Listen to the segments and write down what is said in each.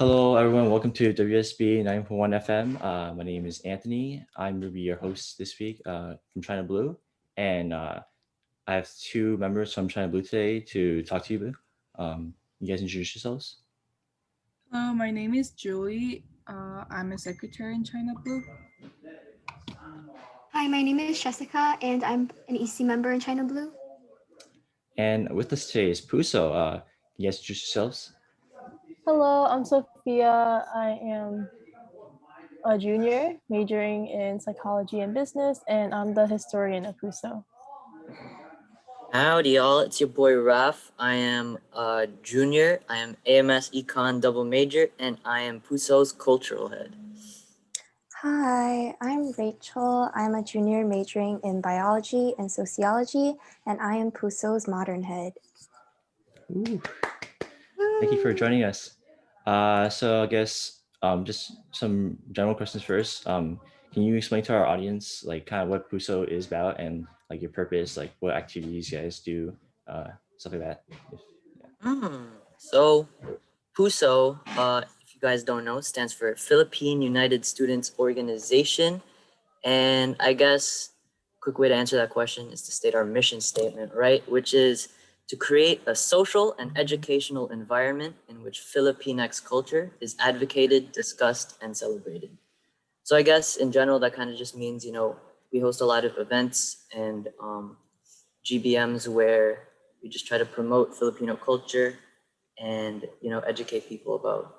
Hello, everyone. Welcome to WSB 9.1 FM. My name is Anthony. I'm going to be your host this week from ChinaBlue. And I have two members from ChinaBlue today to talk to you. You guys introduce yourselves. My name is Julie. I'm a secretary in China Blue. Hi, my name is Jessica, and I'm an EC member in China Blue. And with us today is PUSO. You guys introduce yourselves. Hello, I'm Sophia. I am a junior majoring in psychology and business, and I'm the historian of PUSO. Howdy, y'all. It's your boy Raph. I am a junior. I am AMS Econ double major, and I am PUSO's cultural head. Hi, I'm Rachel. I'm a junior majoring in biology and sociology, and I am PUSO's modern head. Ooh. Thank you for joining us. So I guess just some general questions first. Can you explain to our audience like kind of what PUSO is about and like your purpose, like what activities you guys do, stuff like that? So PUSO, if you guys don't know, stands for Philippine United Students Organization. And I guess quick way to answer that question is to state our mission statement, right? Which is to create a social and educational environment in which Filipinx culture is advocated, discussed, and celebrated. So I guess in general, that kind of just means, we host a lot of events and GBMs where we just try to promote Filipino culture and, educate people about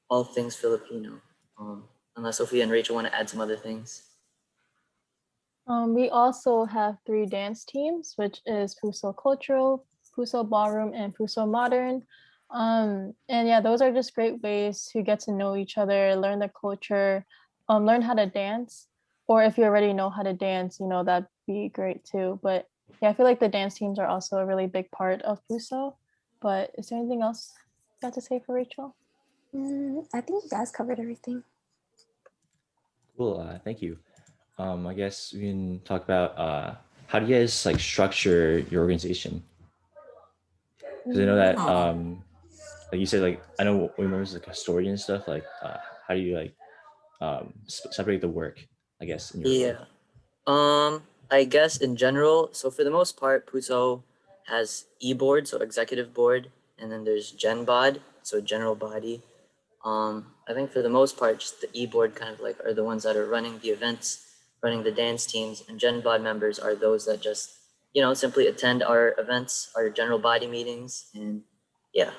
all things Filipino. Unless Sophia and Rachel want to add some other things. We also have 3 dance teams, which is PUSO Cultural, PUSO Ballroom, and PUSO Modern. And yeah, those are just great ways to get to know each other, learn the culture, learn how to dance. Or if you already know how to dance, that'd be great too. But yeah, I feel like the dance teams are also a really big part of PUSO. But is there anything else you got to say for Rachel? I think you guys covered everything. Cool. Thank you. I guess we can talk about how do you guys like structure your organization? Because I know that like you said, like I know we remember like historian and stuff. Like how do you like separate the work? I guess in your Yeah. I guess in general, so for the most part, PUSO has e-board, so executive board, and then there's GenBod, so general body. I think for the most part, just the e-board kind of like are the ones that are running the events, running the dance teams, and GenBod members are those that just, simply attend our events, our general body meetings, and yeah.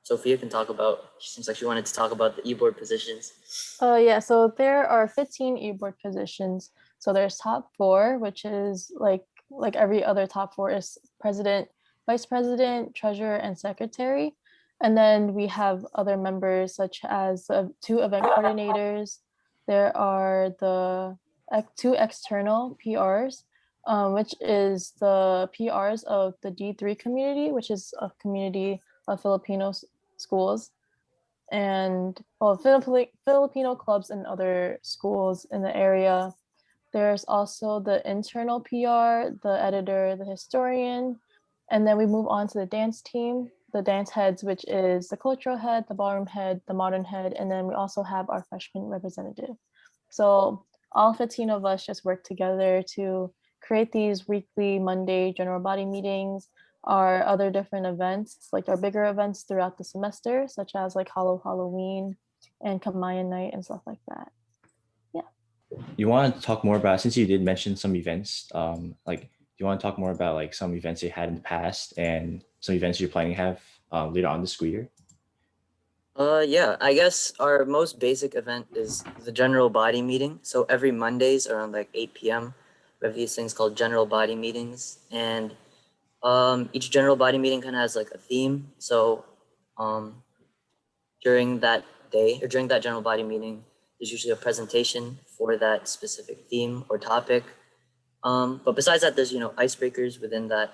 Sophia can talk about, she seems like she wanted to talk about the e-board positions. Yeah, so there are 15 e-board positions. So there's top 4, which is like every other top 4 is president, vice president, treasurer, and secretary. And then we have other members such as 2 event coordinators. There are the 2 external PRs, which is the PRs of the D3 community, which is a community of Filipino schools and Filipino clubs and other schools in the area. There's also the internal PR, the editor, the historian, and then we move on to the dance team, the dance heads, which is the cultural head, the ballroom head, the modern head, and then we also have our freshman representative. So all 15 of us just work together to create these weekly Monday general body meetings, our other different events, like our bigger events throughout the semester, such as like Halloween and Kamayan night and stuff like that. Yeah. You want to talk more about, since you did mention some events, like do you want to talk more about like some events you had in the past and some events you're planning to have later on this school year? Yeah, I guess our most basic event is the general body meeting. So every Mondays around like 8 p.m., we have these things called general body meetings. And each general body meeting kind of has like a theme. So during that day or during that general body meeting, there's usually a presentation for that specific theme or topic. But besides that, there's, icebreakers within that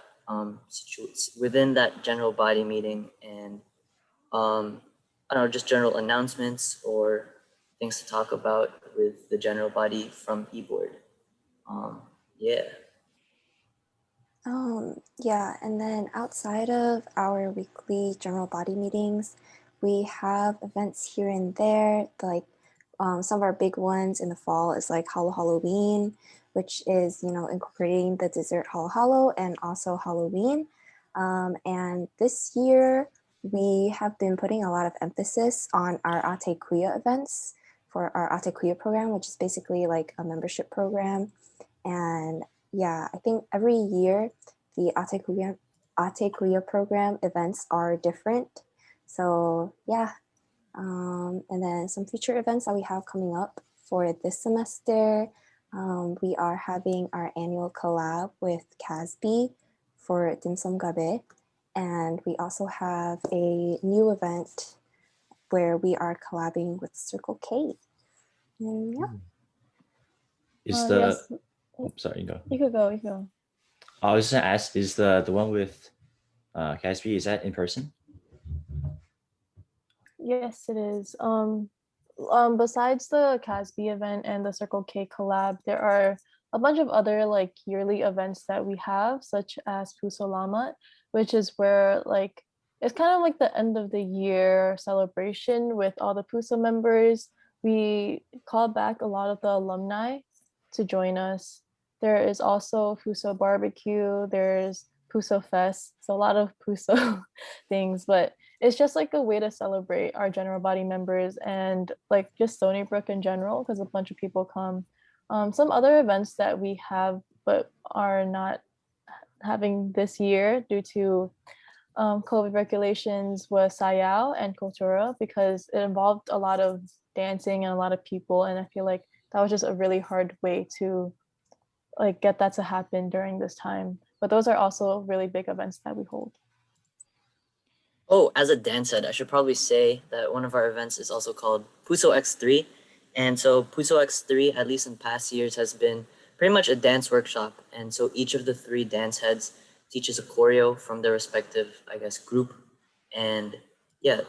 within that general body meeting and I don't know, just general announcements or things to talk about with the general body from eBoard. Yeah. Yeah, and then outside of our weekly general body meetings, we have events here and there. Like some of our big ones in the fall is like Halloween, which is, incorporating the dessert Halo and also Halloween. And this year, we have been putting a lot of emphasis on our Ate Kuya events for our Ate Kuya program, which is basically like a membership program. And yeah, I think every year the Ate Kuya program events are different. So yeah, and then some future events that we have coming up for this semester. We are having our annual collab with Casby for Dim Sum Gabe. And we also have a new event where we are collabing with Circle K. And yeah. Is the Yes, sorry, you go. you could go. You could go. I was just gonna ask, is the one with Caspi, is that in person? Yes, it is. Besides the Casby event and the Circle K collab, there are a bunch of other like yearly events that we have, such as PUSO Lamat, which is where like it's kind of like the end of the year celebration with all the PUSO members. We call back a lot of the alumni to join us. There is also PUSO barbecue. There's PUSO fest. So a lot of PUSO things, but it's just like a way to celebrate our general body members and like just Stony Brook in general, because a bunch of people come. Some other events that we have but are not having this year due to COVID regulations was Sayao and Cultura, because it involved a lot of dancing and a lot of people, and I feel like that was just a really hard way to like get that to happen during this time. But those are also really big events that we hold. Oh, as a dance head, I should probably say that one of our events is also called PUSO X3. And so PUSO X3, at least in past years, has been pretty much a dance workshop. And so each of the three dance heads teaches a choreo from their respective, I guess, group. And yeah,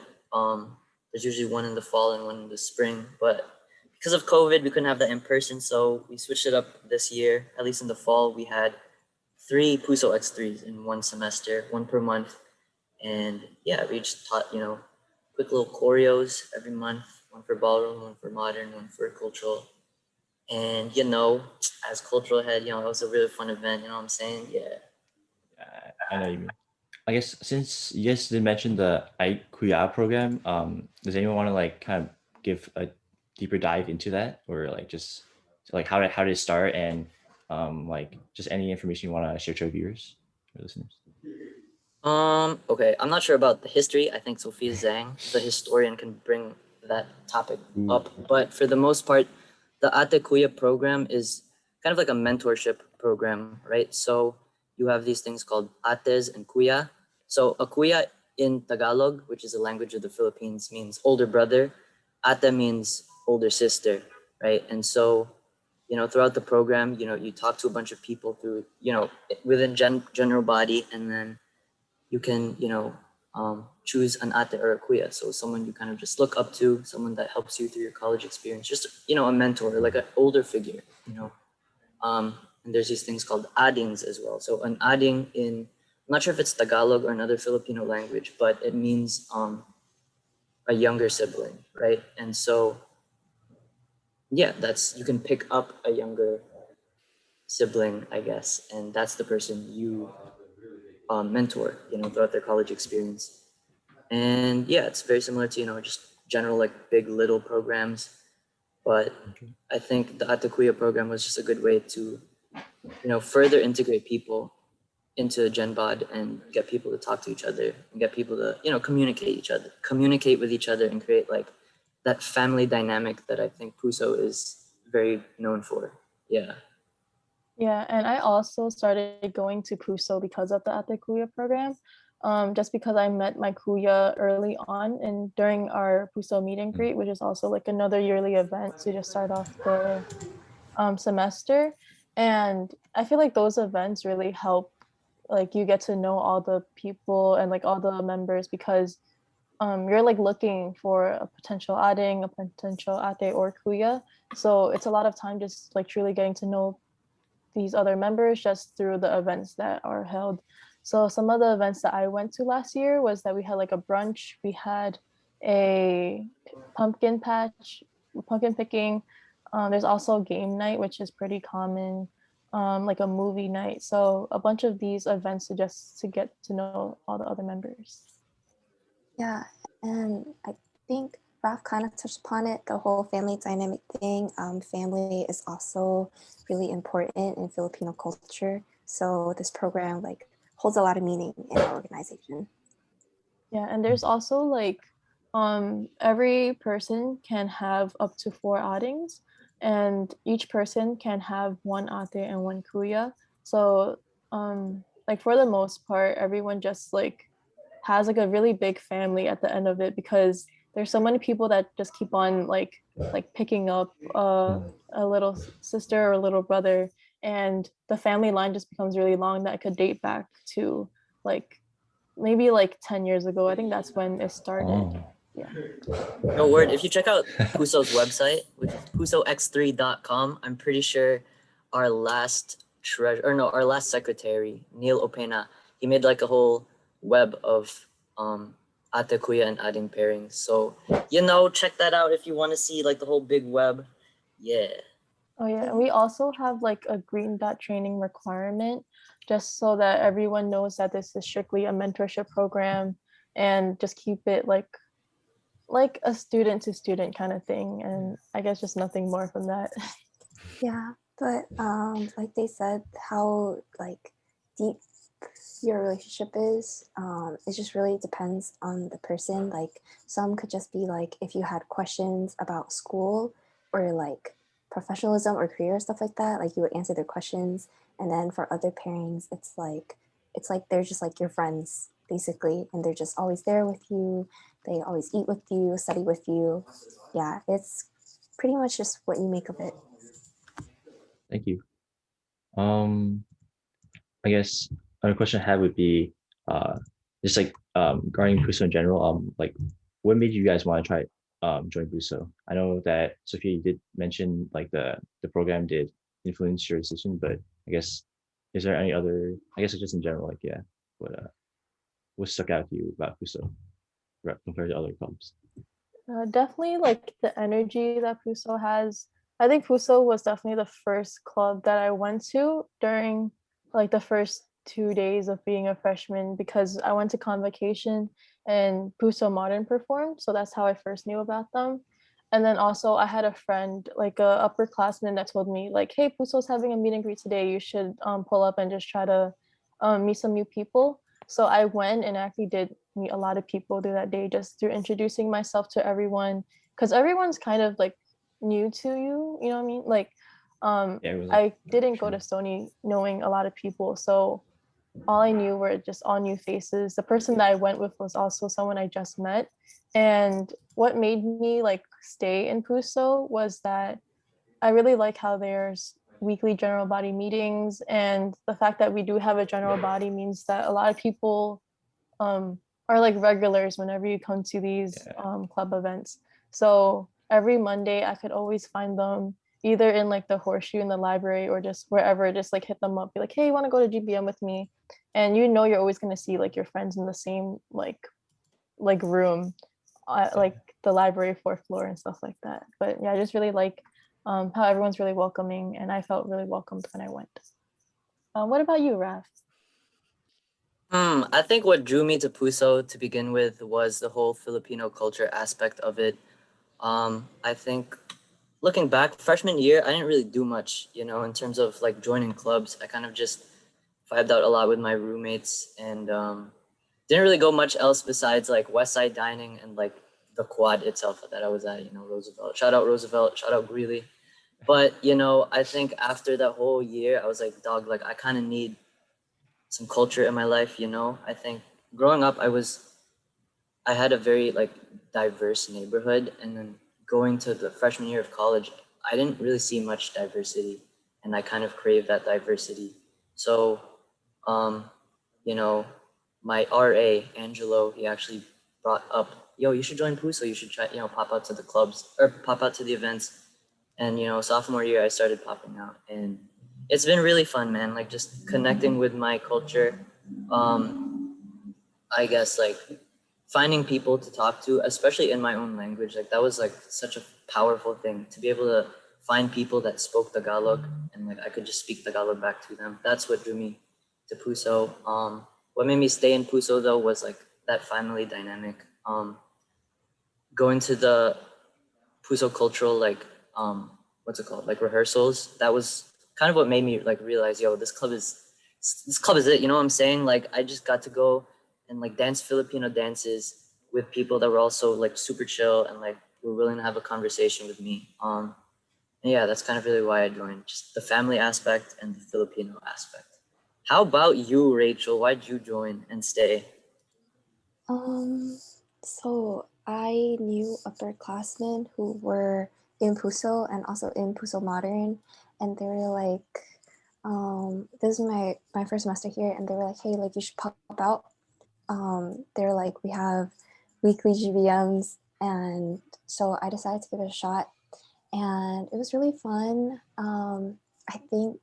there's usually one in the fall and one in the spring. But because of COVID, we couldn't have that in person. So we switched it up this year. At least in the fall, we had three PUSO X3s in one semester, one per month. And yeah, we just taught, quick little choreos every month, one for ballroom, one for modern, one for cultural. And, as cultural head, it was a really fun event, you know what I'm saying? Yeah. I know you mean. I guess since you guys did mention the Kuya program, does anyone want to like kind of give a deeper dive into that, or like just like how did it start, and like just any information you want to share to our viewers or listeners? Okay, I'm not sure about the history. I think Sophia Zhang, the historian, can bring that topic up. But for the most part, the Ate Kuya program is kind of like a mentorship program, right? So you have these things called ates and kuya. So a kuya in Tagalog, which is a language of the Philippines, means older brother. Ate means older sister, right? And so, throughout the program, you talk to a bunch of people through, within general body, and then you can, choose an ate or a kuya. So someone you kind of just look up to, someone that helps you through your college experience, just, a mentor, like an older figure, and there's these things called adings as well. So an ading I'm not sure if it's Tagalog or another Filipino language, but it means a younger sibling, right? And so, yeah, you can pick up a younger sibling, I guess, and that's the person you mentor, throughout their college experience. And yeah, it's very similar to, just general like big little programs. But I think the Atakuya program was just a good way to, further integrate people into GenBod and get people to talk to each other and get people to, communicate with each other and create like that family dynamic that I think PUSO is very known for. Yeah. Yeah, and I also started going to PUSO because of the Ate Kuya program. Just because I met my kuya early on and during our PUSO meet and greet, which is also like another yearly event to just start off the semester. And I feel like those events really help, like you get to know all the people and like all the members, because you're like looking for a potential adding, a potential ate or kuya. So it's a lot of time just like truly getting to know these other members just through the events that are held. So some of the events that I went to last year was that we had like a brunch, we had a pumpkin patch, pumpkin picking. There's also game night, which is pretty common, like a movie night. So a bunch of these events to just to get to know all the other members. Yeah, and I think Raf kind of touched upon it, the whole family dynamic thing. Family is also really important in Filipino culture. So this program like holds a lot of meaning in our organization. Yeah, and there's also like every person can have up to 4 outings, and each person can have 1 ate and 1 kuya. So like for the most part, everyone just like has like a really big family at the end of it, because there's so many people that just keep on like picking up a little sister or a little brother, and the family line just becomes really long that could date back to like maybe like 10 years ago. I think that's when it started. Oh. Yeah. No word. If you check out PUSO's website, which is pusox3.com, I'm pretty sure our last our last secretary, Neil Opena, he made like a whole web of ate kuya and adding pairings. So check that out if you want to see like the whole big web. Yeah. Oh yeah, and we also have like a green dot training requirement, just so that everyone knows that this is strictly a mentorship program, and just keep it like a student to student kind of thing. And I guess just nothing more from that. Yeah, but like they said, how like deep your relationship is, it just really depends on the person. Like some could just be like if you had questions about school or like professionalism or career stuff like that, like you would answer their questions. And then for other pairings, it's like they're just like your friends basically, and they're just always there with you. They always eat with you, study with you. Yeah, it's pretty much just what you make of it. Thank you. I guess another question I had would be just like regarding PUSO in general, like what made you guys want to try join PUSO? I know that Sophia, you did mention like the program did influence your decision, but I guess is there any other, I guess just in general, like yeah, what stuck out to you about PUSO compared to other clubs? Definitely like the energy that PUSO has. I think PUSO was definitely the first club that I went to during like the first 2 days of being a freshman, because I went to convocation and PUSO Modern performed. So that's how I first knew about them. And then also I had a friend, like a upperclassman, that told me like, hey, PUSO's having a meet and greet today. You should pull up and just try to meet some new people. So I went and actually did meet a lot of people through that day, just through introducing myself to everyone, because everyone's kind of like new to you, you know what I mean? Like Yeah, it was like, I didn't go to Stony knowing a lot of people, so all I knew were just all new faces. The person that I went with was also someone I just met. And what made me like stay in PUSO was that I really like how there's weekly general body meetings, and the fact that we do have a general body means that a lot of people are like regulars whenever you come to these club events. So every Monday I could always find them either in like the horseshoe in the library or just wherever, just like hit them up, be like, hey, you want to go to GBM with me? And you're always going to see like your friends in the same like room, like the library 4th floor and stuff like that. But yeah, I just really like how everyone's really welcoming, and I felt really welcomed when I went. What about you, Raf? I think what drew me to PUSO to begin with was the whole Filipino culture aspect of it. I think looking back, freshman year, I didn't really do much, in terms of like joining clubs. I kind of just vibed out a lot with my roommates and didn't really go much else besides like West Side Dining and like the quad itself that I was at, Roosevelt. Shout out Roosevelt, shout out Greeley. But, I think after that whole year, I was like, dog, like I kind of need some culture in my life, I think growing up, I had a very like diverse neighborhood, and then going to the freshman year of college, I didn't really see much diversity, and I kind of craved that diversity. So, um, you know, my RA Angelo, he actually brought up, yo, you should join PUSO. You should try, pop out to the clubs or pop out to the events. And sophomore year, I started popping out, and it's been really fun, man. Like just connecting with my culture. I guess like finding people to talk to, especially in my own language, like that was like such a powerful thing to be able to find people that spoke Tagalog and like I could just speak Tagalog back to them. That's what drew me to PUSO. What made me stay in PUSO though was like that family dynamic. Going to the PUSO cultural what's it called, like rehearsals. That was kind of what made me like realize, yo, this club is it. You know what I'm saying? Like I just got to go and like dance Filipino dances with people that were also like super chill and like were willing to have a conversation with me. And yeah, that's kind of really why I joined, just the family aspect and the Filipino aspect. How about you, Rachel? Why'd you join and stay? So I knew upperclassmen who were in PUSO and also in PUSO Modern, and they were like, this is my first semester here, and they were like, hey, like you should pop out. They're like, we have weekly GBMs, and so I decided to give it a shot, and it was really fun. I think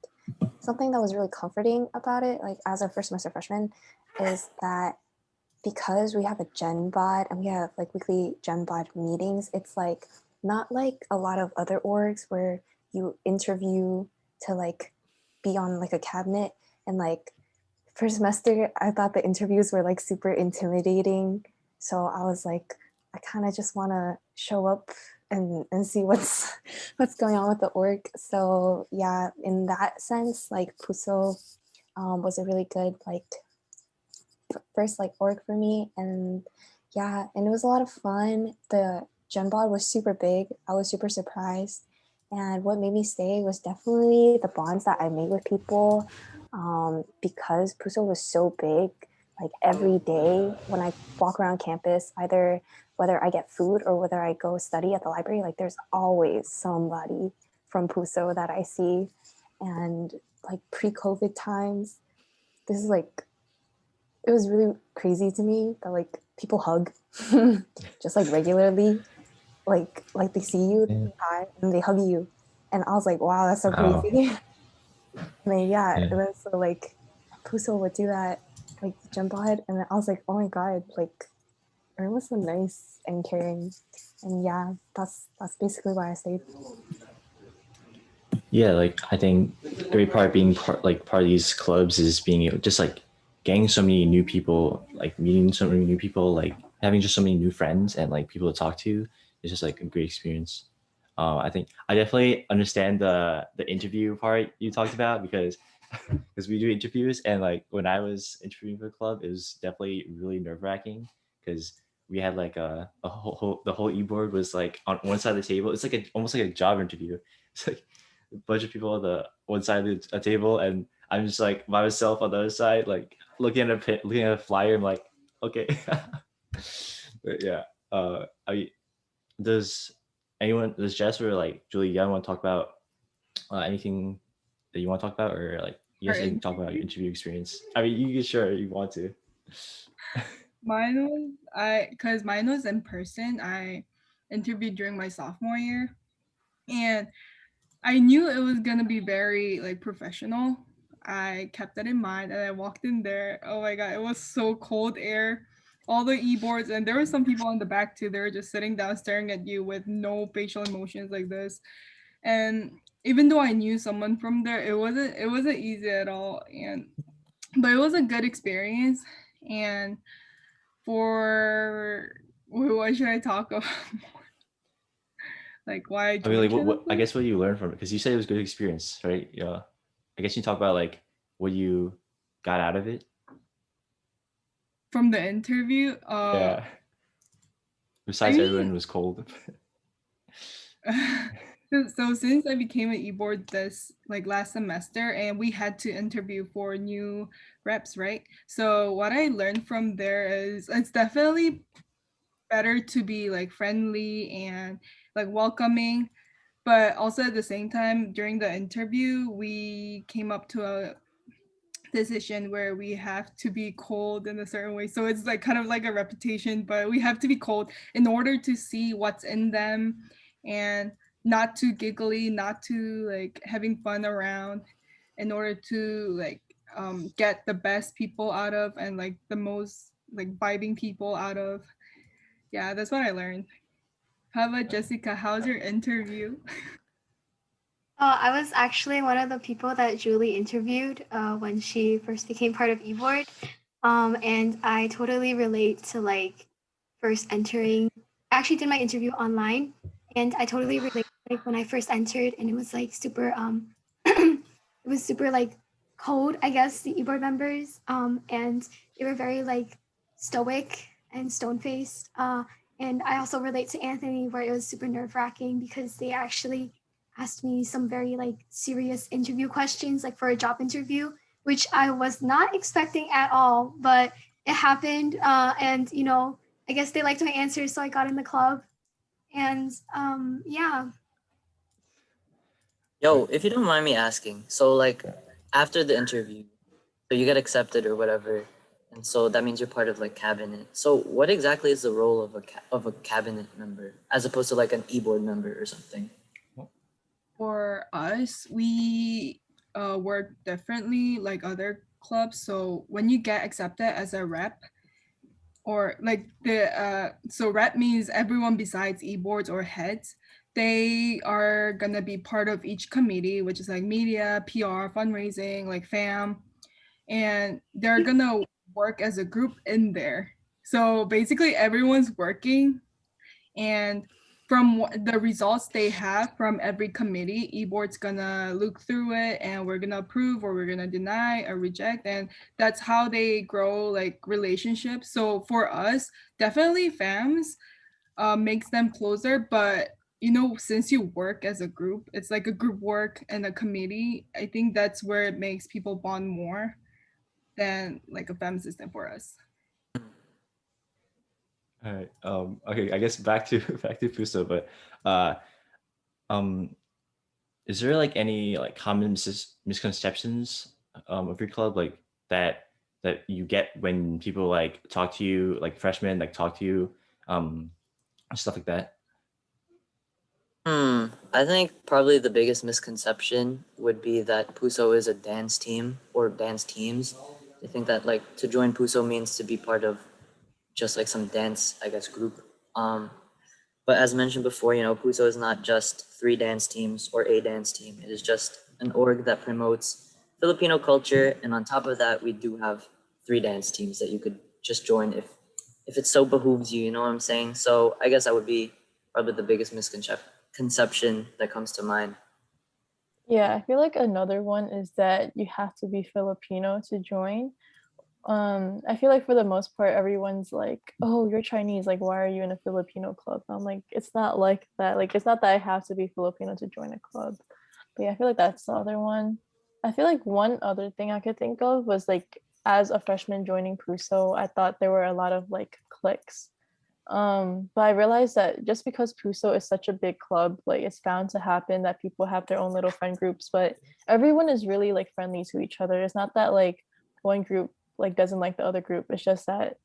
something that was really comforting about it, like as a first semester freshman, is that because we have a Gen Bod and we have like weekly Gen Bod meetings, it's like not like a lot of other orgs where you interview to like be on like a cabinet. And like first semester, I thought the interviews were like super intimidating. So I was like, I kind of just want to show up and see what's what's going on with the org. So yeah, in that sense, like PUSO was a really good like first like org for me. And yeah, and it was a lot of fun. The GenBod was super big. I was super surprised. And what made me stay was definitely the bonds that I made with people, because PUSO was so big. Like every day when I walk around campus, either whether I get food or whether I go study at the library, like there's always somebody from PUSO that I see. And like pre-COVID times, this is like, it was really crazy to me that like people hug just like regularly, like they see you, they say hi, and they hug you. And I was like, wow, that's so Wow. crazy. And then yeah, Yeah. and then so like Puso would do that, like jump ahead, and then I was like, oh my god, like everyone was so nice and caring. And yeah, that's basically why I stayed. Yeah, like I think the great part being part of these clubs is being able just like getting so many new people, like meeting so many new people, like having just so many new friends and like people to talk to is just like a great experience. I think I definitely understand the interview part you talked about because we do interviews and like when I was interviewing for the club, it was definitely really nerve wracking because we had like the whole e-board was like on one side of the table. It's like almost like a job interview. It's like a bunch of people on the one side of the table and I'm just like by myself on the other side, like looking at a flyer. I'm like, okay. But yeah, I does does Jess or like Julie, you want to talk about anything that you want to talk about, or like you Our guys can talk about your interview? interview experience? I mean, you can sure you want to. Mine was in person. I interviewed during my sophomore year, and I knew it was gonna be very like professional. I kept that in mind, and I walked in there. Oh my god, it was so cold air, all the e-boards, and there were some people in the back too. They were just sitting down, staring at you with no facial emotions like this. And even though I knew someone from there, it wasn't easy at all. And but it was a good experience. And for what should I talk about? Like why I I mean, joined like what I ChinaBlue? guess what you learned from it because you said it was a good experience, right? Yeah. I guess you talk about like what you got out of it. From the interview. Yeah. I Besides, everyone mean, was cold. so since I became an e-board this like last semester, and we had to interview for new reps, right? So what I learned from there is it's definitely better to be like friendly and like welcoming, but also at the same time during the interview we came up to a decision where we have to be cold in a certain way. So it's like kind of like a reputation, but we have to be cold in order to see what's in them and not too giggly, not too like having fun around. in order to like get the best people out of and like the most like vibing people out of. Yeah, that's what I learned. How about Jessica? How's your interview? I was actually one of the people that Julie interviewed when she first became part of eBoard. And I totally relate to like first entering. I actually did my interview online, and I totally relate like when I first entered, and it was like super it was super like cold, I guess, the eBoard members. And they were very like stoic and stone faced. And I also relate to Anthony where it was super nerve wracking because they actually asked me some very like serious interview questions, like for a job interview, which I was not expecting at all, but it happened. And you know, I guess they liked my answers, so I got in the club. And yeah. Yo, if you don't mind me asking, so like after the interview, so you get accepted or whatever, and so that means you're part of like cabinet. So what exactly is the role of a cabinet member as opposed to like an e-board member or something? For us, we work differently like other clubs. So when you get accepted as a rep, or like so rep means everyone besides e-boards or heads, they are gonna be part of each committee, which is like media, PR, fundraising, like fam, and they're gonna work as a group in there. So basically everyone's working, and from the results they have from every committee, eBoard's gonna look through it and we're gonna approve or we're gonna deny or reject. And that's how they grow like relationships. So for us, definitely FAMs makes them closer. But you know, since you work as a group, it's like a group work and a committee. I think that's where it makes people bond more than like a FAM system for us. All right. Okay. I guess back to back to PUSO, but uh, um, is there like any like common misconceptions of your club, like that you get when people like talk to you, like freshmen, like talk to you, um, stuff like that? I think probably the biggest misconception would be that PUSO is a dance team or dance teams. They think that like to join PUSO means to be part of just like some dance, I guess, group. But as mentioned before, you know, PUSO is not just three dance teams or a dance team. It is just an org that promotes Filipino culture, and on top of that, we do have three dance teams that you could just join if it so behooves you. You know what I'm saying? So I guess that would be probably the biggest misconception that comes to mind. Yeah, I feel like another one is that you have to be Filipino to join. I feel like for the most part, everyone's like, "Oh, you're Chinese. Like, why are you in a Filipino club?" I'm like, it's not like that. Like, it's not that I have to be Filipino to join a club. But yeah, I feel like that's the other one. I feel like one other thing I could think of was like, as a freshman joining PUSO, I thought there were a lot of like cliques. But I realized that just because PUSO is such a big club, like it's bound to happen that people have their own little friend groups, but everyone is really like friendly to each other. It's not that like one group like doesn't like the other group. It's just that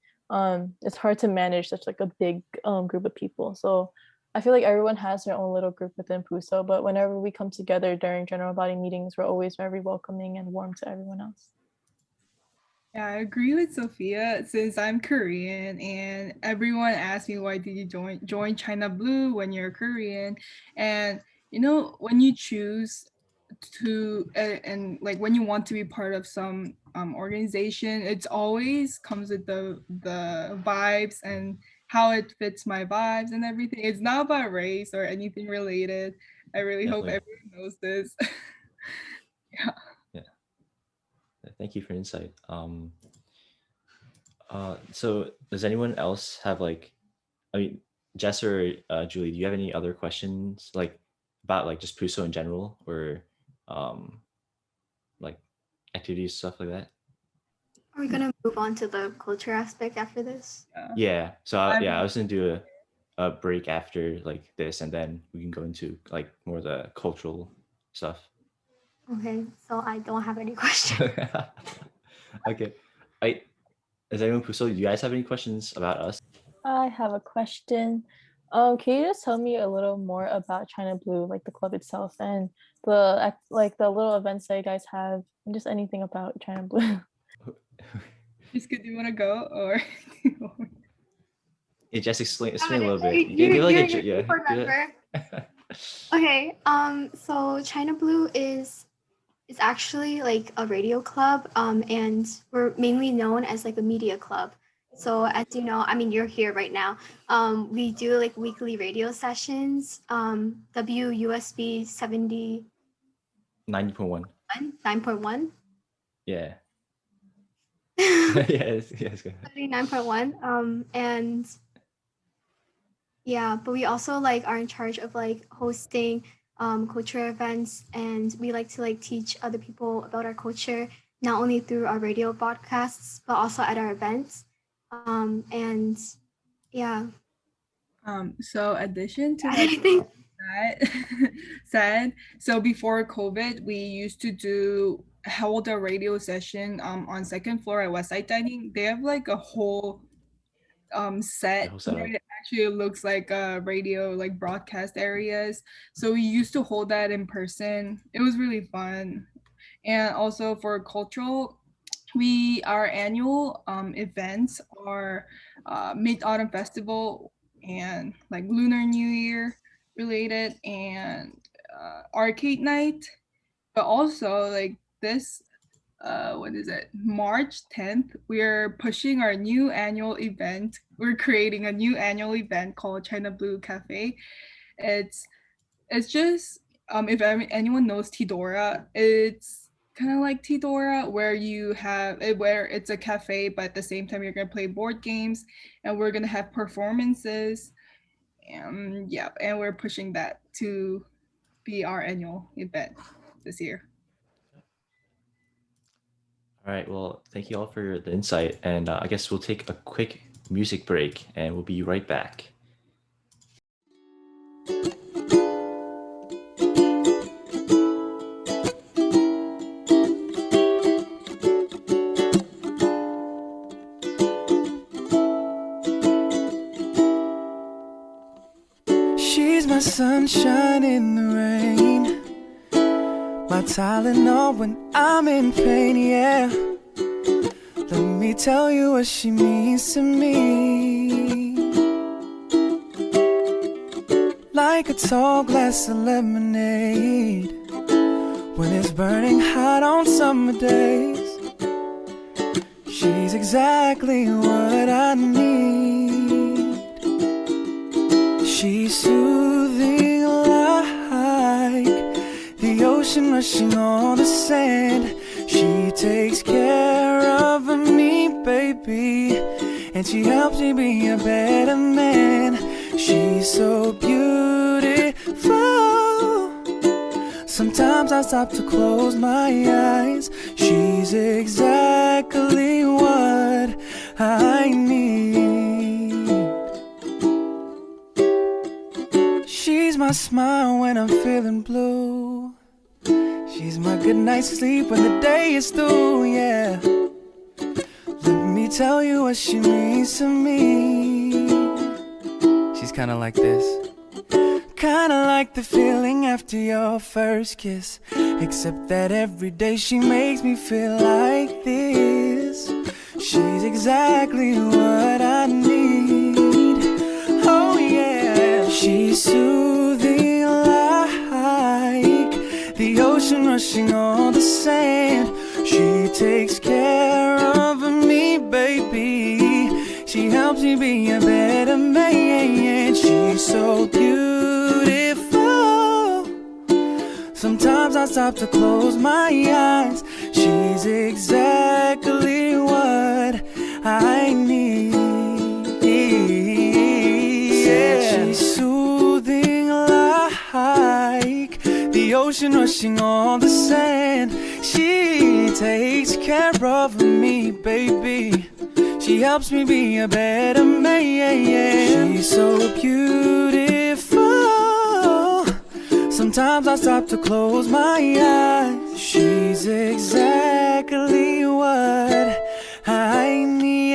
it's hard to manage such like a big group of people. So I feel like everyone has their own little group within PUSO, but whenever we come together during general body meetings, we're always very welcoming and warm to everyone else. Yeah, I agree with Sophia since I'm Korean and everyone asks me why did you join ChinaBlue when you're Korean, and you know when you choose to and like when you want to be part of some organization, it's always comes with the vibes and how it fits my vibes and everything. It's not about race or anything related. I really hope Definitely. everyone knows this. Yeah. Yeah. Thank you for insight. So does anyone else have like, I mean, Jess or Julie, do you have any other questions like about like just PUSO in general or um, like activities, stuff like that? Are we gonna move on to the culture aspect after this? Yeah. So I'm I was gonna do a break after like this, and then we can go into like more of the cultural stuff. Okay, so I don't have any questions. Okay. Is anyone PUSO? Do you guys have any questions about us? I have a question. Can you just tell me a little more about China Blue, like the club itself and like the little events that you guys have, and just anything about China Blue? Jessica, do you want to go or? Yeah, just explain I'm a gonna, little bit. you're, Give like a you're yeah. the board member. Okay, so China Blue is actually like a radio club, and we're mainly known as like a media club. So as you know, I mean, you're here right now. We do like weekly radio sessions, WUSB 90.1. 9.1. Yeah. Yes. Yes. Go ahead. 9.1. And yeah, but we also like are in charge of like hosting culture events, and we like to like teach other people about our culture, not only through our radio broadcasts but also at our events. And yeah. So addition to Anything? that said, so before COVID, we used to hold a radio session on second floor at Westside Dining. They have like a whole set whole where setup. it actually looks like a radio like broadcast areas. So we used to hold that in person. It was really fun. And also for cultural, our annual events are Mid Autumn Festival and like Lunar New Year related, and arcade night. But also like this what is it, March 10th, we're pushing our new annual event. We're creating a new annual event called China Blue Cafe. it's it's just if anyone knows Tidora, it's kind of like Tidora where you have it, where it's a cafe but at the same time you're going to play board games, and we're going to have performances, and yeah, and we're pushing that to be our annual event this year. All right. Well, thank you all for the insight, and I guess we'll take a quick music break, and we'll be right back. She's my sunshine in the rain, my Tylenol when I'm in pain, yeah. Let me tell you what she means to me. Like a tall glass of lemonade when it's burning hot on summer days. She's exactly what I need. She's soothing like the ocean rushing on the sand. She takes care of me, baby, and she helps me be a better man. She's so beautiful. Sometimes I stop to close my eyes. She's exactly what I need. She's my smile when I'm feeling blue. She's my good night's sleep when the day is through, yeah. Let me tell you what she means to me. She's kinda like this. Kinda like the feeling after your first kiss, except that every day she makes me feel like this. She's exactly what I need. Oh yeah. She's soothing like the ocean rushing on the sand. She takes care of me, baby. She helps me be a better man. She's so beautiful. Sometimes I stop to close my eyes. She's exactly what I need. Yeah. She's soothing like the ocean rushing on the sand. She takes care of me, baby. She helps me be a better man. She's so beautiful. Sometimes I stop to close my eyes. She's exactly what I need.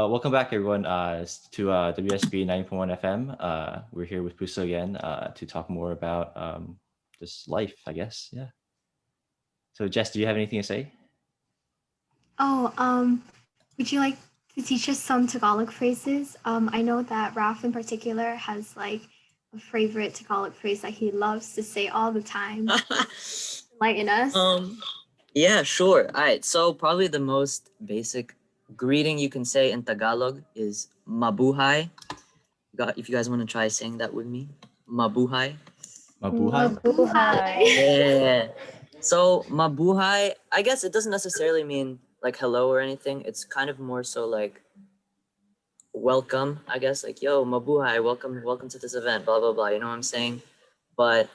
Welcome back, everyone, to WSB 90.1 FM. We're here with PUSO again to talk more about just life, I guess. Yeah. So, Jess, do you have anything to say? Oh, would you like to teach us some Tagalog phrases? I know that Ralph in particular has like a favorite Tagalog phrase that he loves to say all the time. Enlighten us. Yeah, sure. All right. So probably the most basic greeting you can say in Tagalog is mabuhay. If you guys want to try saying that with me, mabuhay. Mabuhay? Mabuhay. Yeah. So mabuhay, I guess it doesn't necessarily mean like hello or anything. It's kind of more so like welcome, I guess. Like, yo, mabuhay, welcome to this event, blah blah blah. You know what I'm saying? But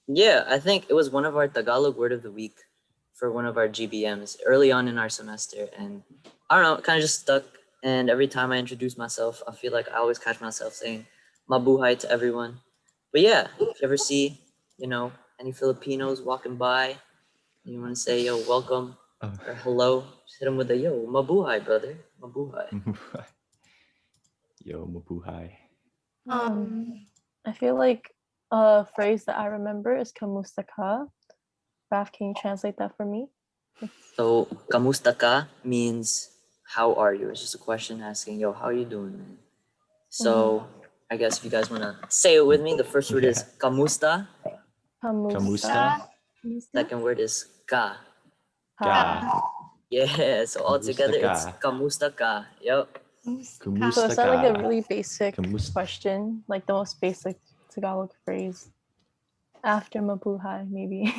yeah, I think it was one of our Tagalog word of the week for one of our GBMs early on in our semester, and I don't know, it kind of just stuck. And every time I introduce myself, I feel like I always catch myself saying mabuhay to everyone. But yeah, if you ever see, any Filipinos walking by, and you want to say, yo, welcome or hello, just hit them with a yo, mabuhay, brother, mabuhay. Yo, mabuhay. I feel like a phrase that I remember is kamusta ka. Raf, can you translate that for me? So, kamusta ka means how are you? It's just a question asking, yo, how are you doing, man? So, I guess if you guys want to say it with me, the first word is kamusta. Kamusta? Second word is ka. Ka. Yeah, so all together it's ka. kamusta ka. Yep. So Kamusta it's not like a ka? really basic Kamusta. question, like the most basic Tagalog phrase. After mabuhay, maybe.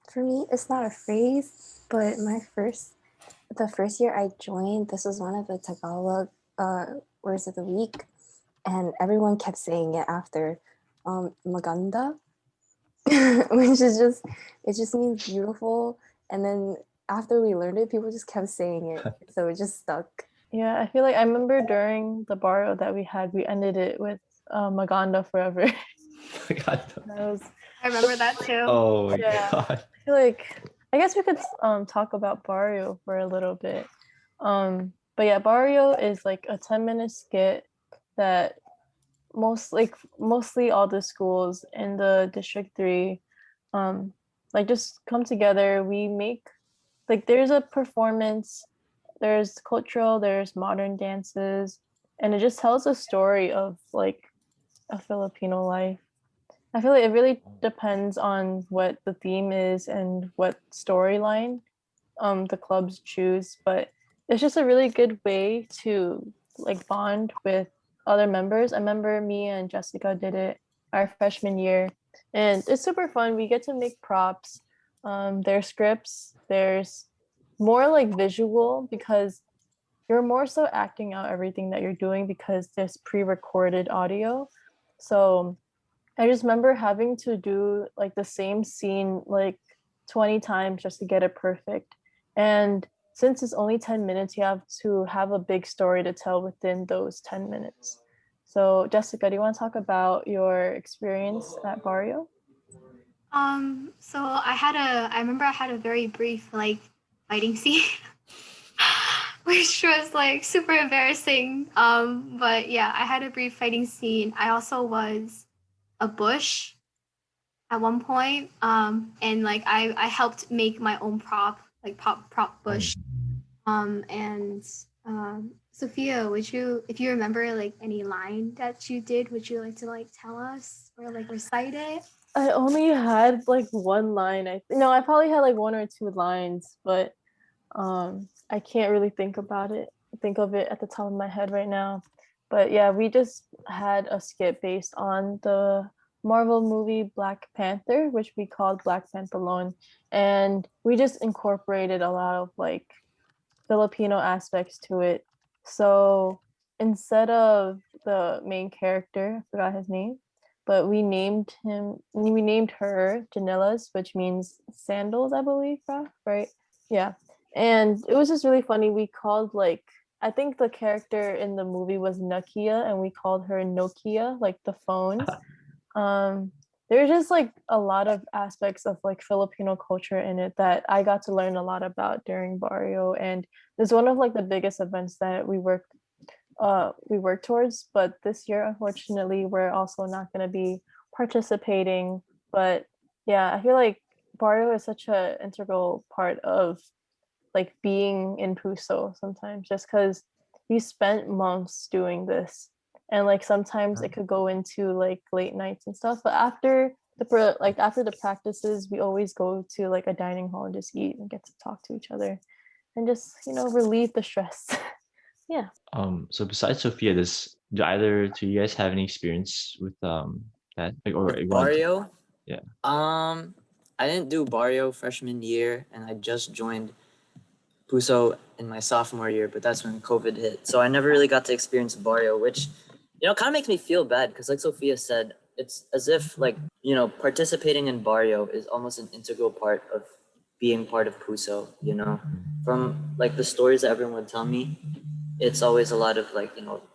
For me, it's not a phrase, but the first year I joined, this was one of the Tagalog words of the week, and everyone kept saying it after maganda, which is it just means beautiful. And then after we learned it, people just kept saying it, so it just stuck. Yeah, I feel like I remember during the barrio that we had, we ended it with maganda forever. I remember that too. Oh my Yeah. god. I feel like I guess we could talk about barrio for a little bit. But yeah, barrio is like a 10-minute skit that mostly all the schools in the District 3 like just come together. We make like there's a performance, there's cultural, there's modern dances, and it just tells a story of like a Filipino life. I feel like it really depends on what the theme is and what storyline the clubs choose, but it's just a really good way to like bond with other members. I remember me and Jessica did it our freshman year, and it's super fun. We get to make props. There's scripts. There's more like visual because you're more so acting out everything that you're doing because there's pre-recorded audio. So I just remember having to do like the same scene like 20 times just to get it perfect. And since it's only 10 minutes, you have to have a big story to tell within those 10 minutes. So Jessica, do you want to talk about your experience at Barrio? So I remember I had a very brief like fighting scene, which was like super embarrassing. But yeah, I had a brief fighting scene. I also was a bush at one point. And like I helped make my own prop, like prop bush. And Sophia, if you remember like any line that you did, would you like to like tell us or like recite it? I only had like one line. I probably had like one or two lines, but I can't really think of it at the top of my head right now. But yeah, we just had a skit based on the Marvel movie Black Panther, which we called Black Panthalon, and we just incorporated a lot of like Filipino aspects to it. So instead of the main character, I forgot his name, but we named her Janellas, which means sandals, I believe, right? Yeah. And it was just really funny. We called like I think the character in the movie was Nokia and we called her Nokia, like the phones. there's just like a lot of aspects of like Filipino culture in it that I got to learn a lot about during Barrio, and it's one of like the biggest events that we work towards. But this year, unfortunately, we're also not going to be participating. But yeah, I feel like Barrio is such a integral part of like being in PUSO sometimes, just because we spent months doing this, and like sometimes it could go into like late nights and stuff. But after after the practices, we always go to like a dining hall and just eat and get to talk to each other and just relieve the stress. Yeah. So besides Sophia, do you guys have any experience with that, like, or With you want to, Barrio, yeah? I didn't do Barrio freshman year, and I just joined PUSO in my sophomore year, but that's when COVID hit. So I never really got to experience Barrio, which, kind of makes me feel bad because, like Sophia said, it's as if, like, participating in Barrio is almost an integral part of being part of PUSO. From, like, the stories that everyone would tell me, it's always a lot of, like,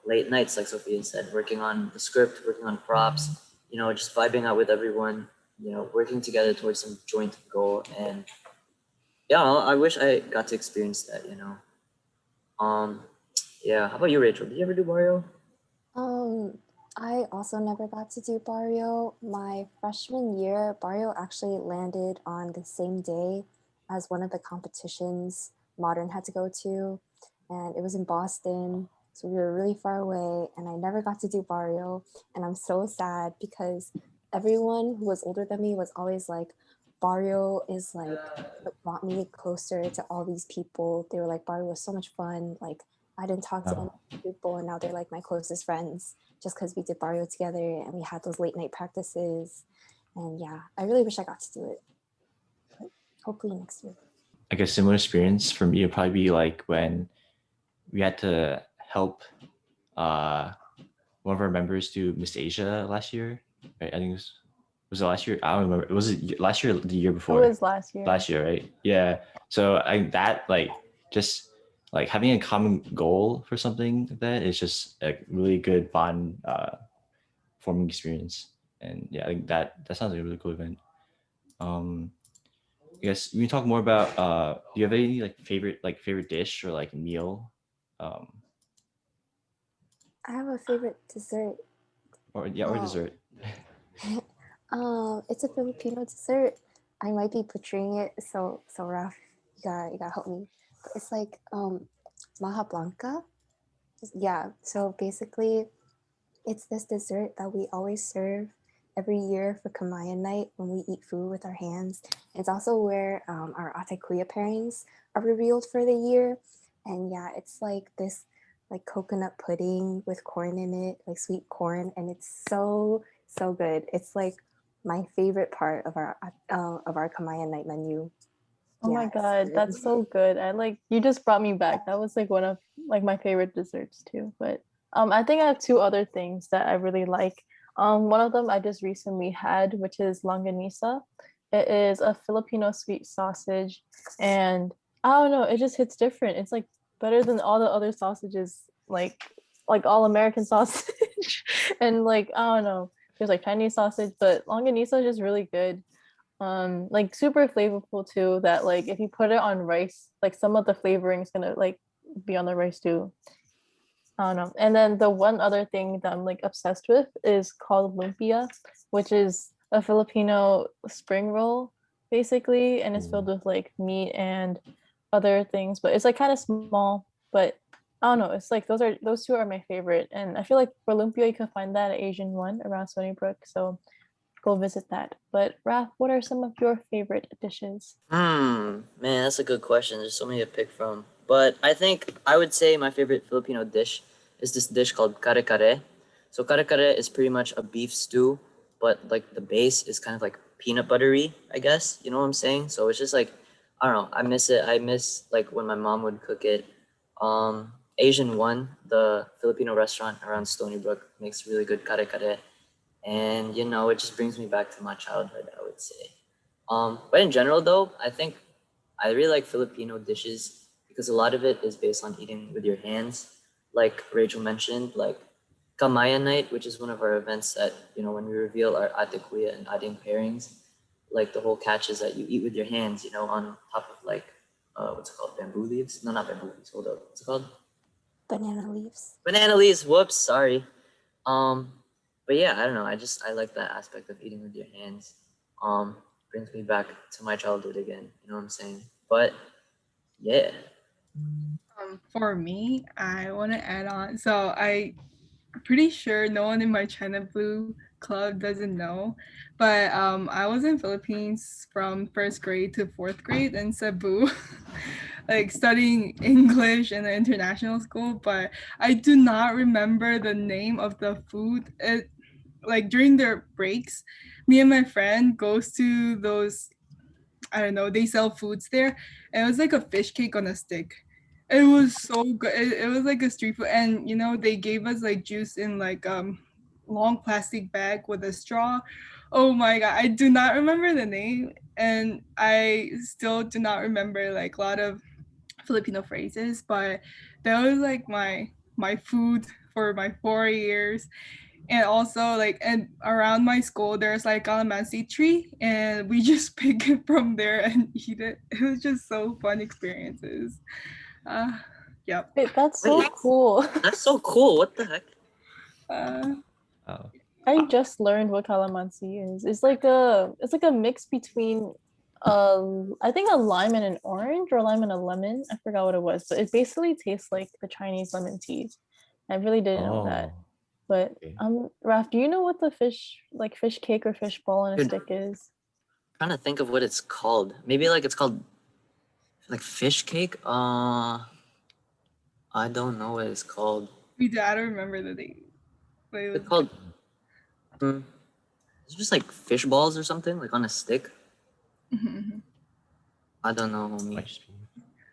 late nights, like Sophia said, working on the script, working on props, just vibing out with everyone, working together towards some joint goal. And yeah, I wish I got to experience that. Um, yeah. How about you, Rachel? Did you ever do Mario? Um, I also never got to do Barrio. My freshman year, Barrio actually landed on the same day as one of the competitions Modern had to go to, and it was in Boston. So we were really far away, and I never got to do Barrio. And I'm so sad because everyone who was older than me was always like, Barrio is like what brought me closer to all these people. They were like, Barrio was so much fun. Like, I didn't talk to any people, and now they're like my closest friends just because we did Barrio together and we had those late night practices. And yeah, I really wish I got to do it, but hopefully next year. I guess similar experience for me would probably be like when we had to help one of our members do Miss Asia last year. Right? I think was it last year? I don't remember. Was it last year or the year It before? was last year. Last year, right? Yeah. So that like just like having a common goal for something like that is just a really good bond forming experience. And yeah, I think that sounds like a really cool event. I guess we can talk more about do you have any like favorite dish or like meal? Um I have a favorite dessert. or yeah, or Um, dessert. it's a Filipino dessert. I might be butchering it, so Raph, you gotta help me. But it's like maja blanca. Yeah. So basically, it's this dessert that we always serve every year for Kamayan night when we eat food with our hands. It's also where our ate kuya pairings are revealed for the year. And yeah, it's like this like coconut pudding with corn in it, like sweet corn, and it's so good. It's like my favorite part of our Kamayan night menu. Oh Yeah, my it's god, good. that's so good. I like you just brought me back. That was like one of like my favorite desserts too. But I think I have two other things that I really like. One of them I just recently had, which is longanisa. It is a Filipino sweet sausage, and I don't know, it just hits different. It's like better than all the other sausages, like all American sausage. And like I don't know, there's like Chinese sausage, but longanisa is just really good. Like super flavorful too, that like if you put it on rice, like some of the flavoring is gonna like be on the rice too. I don't know. And then the one other thing that I'm like obsessed with is called lumpia, which is a Filipino spring roll basically, and it's filled with like meat and other things, but it's like kind of small. But I don't know, it's like those two are my favorite, and I feel like for lumpia you can find that at Asian One around Stony Brook, so go visit that. But Raph, what are some of your favorite dishes? Man, that's a good question. There's so many to pick from. But I think I would say my favorite Filipino dish is this dish called kare kare. So kare kare is pretty much a beef stew, but like the base is kind of like peanut buttery, I guess. You know what I'm saying? So it's just like, I don't know. I miss it. I miss like when my mom would cook it. Asian One, the Filipino restaurant around Stony Brook, makes really good kare kare. And it just brings me back to my childhood, I would say. But in general, though, I think I really like Filipino dishes because a lot of it is based on eating with your hands. Like Rachel mentioned, like Kamaya night, which is one of our events that, you know, when we reveal our ate kuya and ading pairings, like the whole catch is that you eat with your hands, you know, on top of like, what's it called? Bamboo leaves? No, not bamboo leaves. Hold up. What's it called? Banana leaves. Banana leaves. Whoops. Sorry. Um, but yeah, I don't know. I like that aspect of eating with your hands. Brings me back to my childhood again. You know what I'm saying? But yeah. For me, I want to add on. So I'm pretty sure no one in my ChinaBlue club doesn't know, but I was in Philippines from first grade to fourth grade in Cebu, like studying English in an international school. But I do not remember the name of the food. It like during their breaks, me and my friend goes to those, I don't know, they sell foods there. And it was like a fish cake on a stick. It was so good. It was like a street food. And you know, they gave us like juice in like long plastic bag with a straw. Oh my god, I do not remember the name. And I still do not remember like a lot of Filipino phrases, but that was like my food for my 4 years. And also like, and around my school there's like calamansi tree, and we just pick it from there and eat it. It was just so fun experiences. uh yep. Wait, that's so Wait. cool. That's so cool. What the heck? Oh. I just learned what calamansi is. It's like a mix between I think a lime and an orange, or a lime and a lemon. I forgot what it was, but it basically tastes like the Chinese lemon tea. I really didn't know that. Oh. But Okay. Raph, do you know what the fish cake or fish ball on a Dude. stick is? I'm trying to think of what it's called. Maybe like it's called like fish cake. I don't know what it's called. I don't remember the name, but it was It's called. It's just like fish balls or something, like on a stick. good. I don't know, homie. Might just be-